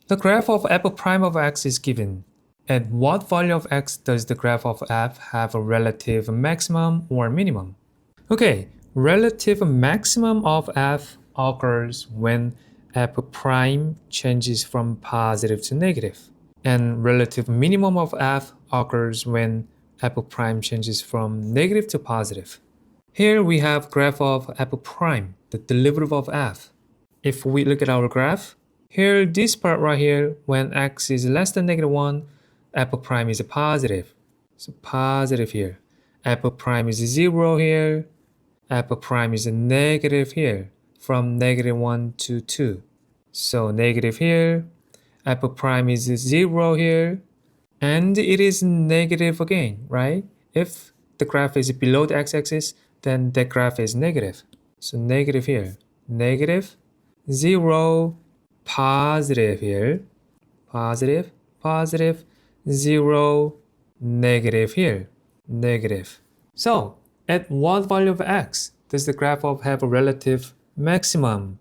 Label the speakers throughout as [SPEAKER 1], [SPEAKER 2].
[SPEAKER 1] The graph of f prime of x is given. At what value of x does the graph of f have a relative maximum or minimum? Okay, relative maximum of f occurs when f prime changes from positive to negative. And relative minimum of f occurs when f prime changes from negative to positive. Here we have graph of f prime, the derivative of f. If we look at our graph, here this part right here, when x is less than -1, f prime is positive. So positive here. F prime is 0 here. F prime is negative here, from -1 to 2. So negative here. F prime is 0 here. And it is negative again, right? If the graph is below the x-axis, then the graph is negative. So negative here, negative, 0, positive here, positive, positive, 0, negative here, negative. So at what value of x does the graph of have a relative maximum?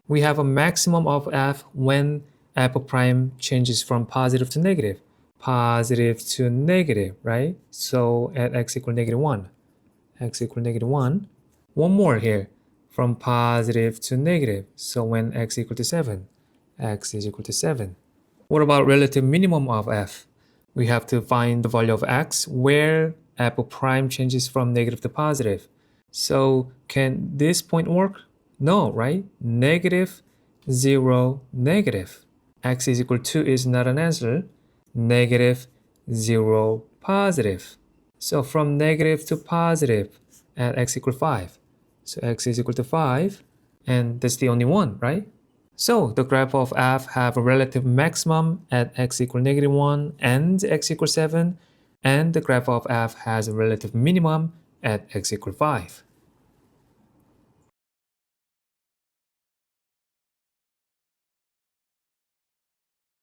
[SPEAKER 1] We have a maximum of f when f prime changes from positive to negative. Positive to negative, right? So at x equal -1, x equal -1. One more here, from positive to negative. So when x equal to 7, x is equal to 7. What about relative minimum of f? We have to find the value of x where f prime changes from negative to positive. So can this point work? No, right? Negative, 0, negative. X is equal to is not an answer. Negative, 0, positive. So from negative to positive at x equal 5. So x is equal to 5, and that's the only one, right? So the graph of f have a relative maximum at x equal -1 and x equal 7, and the graph of f has a relative minimum at x equal 5.